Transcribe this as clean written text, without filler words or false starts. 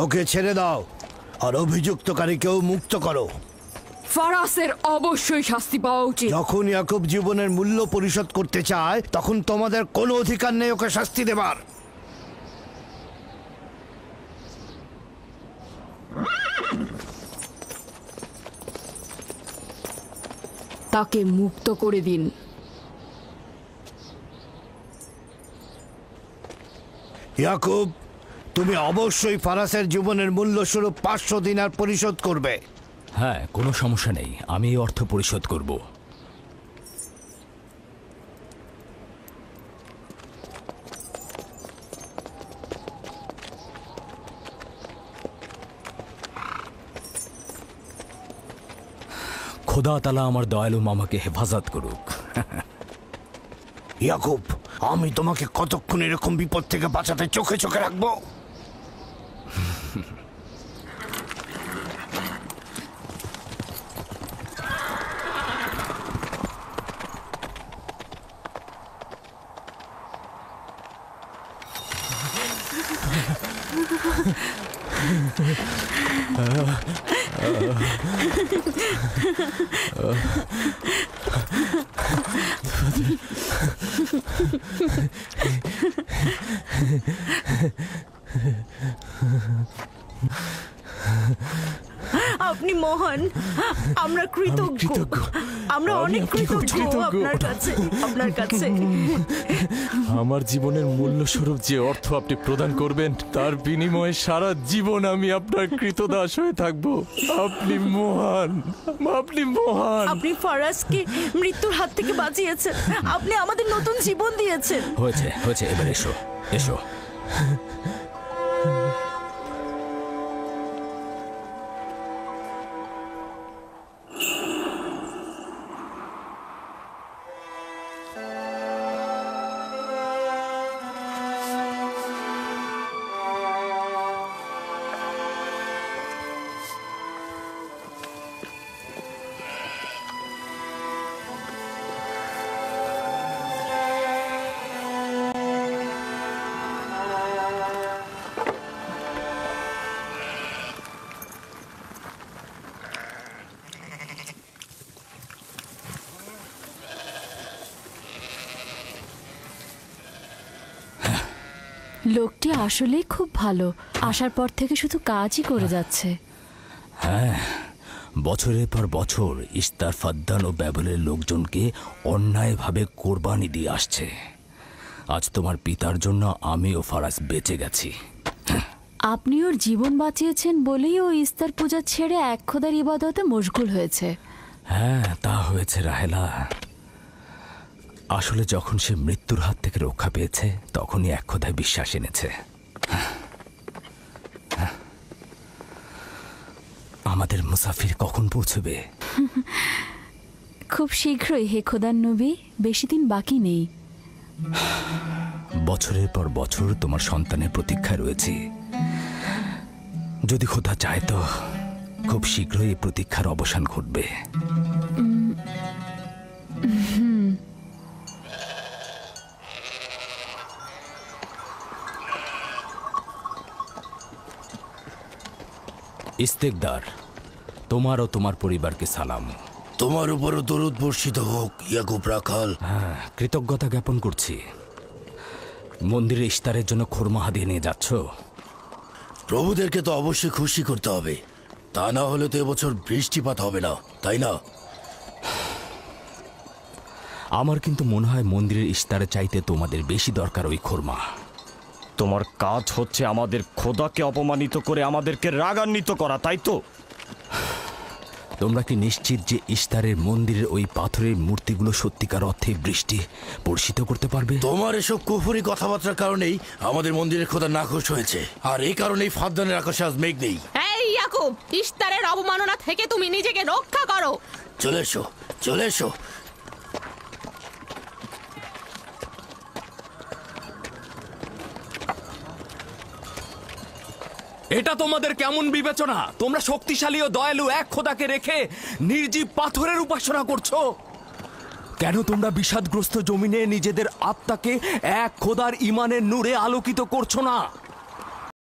ওকে ছেড়ে দাও আর অভিযুক্তকারীকেও মুক্ত করো। ফারাসের অবশ্যই শাস্তি পাওয়া উচিত। যখন ইয়াকুব জীবনের মূল্য পরিশোধ করতে চায় তখন তোমাদের কোনো অধিকার নেই ওকে শাস্তি দেবার। তাকে মুক্ত করে দিন। ইয়াকুব, তুমি অবশ্যই ফারাসের জীবনের মূল্য স্বরূপ 500 দিনার পরিশোধ করবে। হ্যাঁ, কোনো সমস্যা নেই, আমি এই অর্থ পরিশোধ করব। খোদা তাআলা আমার দয়ালু মামাকে হেফাজত করুক। ইয়াকুব, আমি তোমাকে কতক্ষণ এরকম বিপদ থেকে বাঁচাতে চোখে চোখে রাখবো? আপনি মহান, আমরা কৃতজ্ঞ, আমরা অনেক কৃতজ্ঞ আপনার কাছে। আমার জীবনের মূল্য স্বরূপ যে অর্থ আপনি প্রদান করবেন তার বিনিময়ে সারা জীবন আমি আপনার কৃতদাস হয়ে থাকব। আপনি মহান, আপনি মহান। আপনি ফারাজকে মৃত্যুর হাত থেকে বাঁচিয়েছেন, আপনি আমাদের নতুন জীবন দিয়েছেন। হয়েছে হয়েছে, এবার এসো এসো। লোকটি আসলেই খুব ভালো, আসার পর থেকে শুধু কাজই করে যাচ্ছে। হ্যাঁ, বছরের পর বছর ইস্তার ফাদ্দান ও ব্যাবলের লোকজনকে অন্যায়ভাবে কোরবানি দিয়ে আসছে। আজ তোমার পিতার জন্য আমি ও ফারাজ বেঁচে গেছি। আপনি ওর জীবন বাঁচিয়েছেন বলেই ও ইস্তার পূজা ছেড়ে এক খোদার ইবাদতে মশগুল হয়েছে। হ্যাঁ, তা হয়েছে রাহেলা। আসলে যখন সে মৃত্যুর হাত থেকে রক্ষা পেয়েছে তখনই এক খোদায় বিশ্বাস এনেছে। আমাদের মুসাফির কখন পৌঁছবে? খুব শীঘ্রই হে খোদার নবী, বেশি দিন বাকি নেই। বছরের পর বছর তোমার সন্তানের প্রতীক্ষায় রয়েছি। যদি খোদা চায় তো খুব শীঘ্রই এই প্রতীক্ষার অবসান ঘটবে। ইস্তেকদার, তোমার ও তোমার পরিবারকে সালাম। তোমার উপরও দরুদ বর্ষিত হোক ইয়াকুব রাখাল। হ্যাঁ, কৃতজ্ঞতা জ্ঞাপন করছি। মন্দিরে ইস্তারের জন্য খোরমা হাদিয়ে নিয়ে যাচ্ছ? প্রভুদেরকে তো অবশ্যই খুশি করতে হবে, তা না হলে তো এবছর বৃষ্টিপাত হবে না, তাই না? আমার কিন্তু মনে হয় মন্দিরের ইস্তারে চাইতে তোমাদের বেশি দরকার ওই খোরমা। তোমার কাজ হচ্ছে আমাদের খোদাকে অপমানিত করে আমাদেরকে রাগান্বিত করা, তাই তো? তোমরা কি নিশ্চিত যে ইস্তারের মন্দিরের ওই পাথরের মূর্তিগুলো সত্যিকার অর্থে বৃষ্টি বর্ষিত করতে পারবে? তোমার এসব কুফরি কথাবার্তার কারণেই আমাদের মন্দিরের খোদা নাখোশ হয়েছে, আর এই কারণেই ফাদ্দানের আকাশে আজ মেঘ নেই। এই ইয়াকুব, ইস্তারের অবমাননা থেকে তুমি নিজেকে রক্ষা করো। চলে এসো, চলে এসো। এটা তোমাদের কেমন বিবেচনা? তোমরা শক্তিশালী ও দয়ালু এক খোদাকে রেখে নির্জীব পাথরের উপাসনা করছো। কেন তোমরা বিষাদগ্রস্ত জমিনে নিজেদের আত্মাকে এক খোদার ইমানের নূরে আলোকিত করছো না?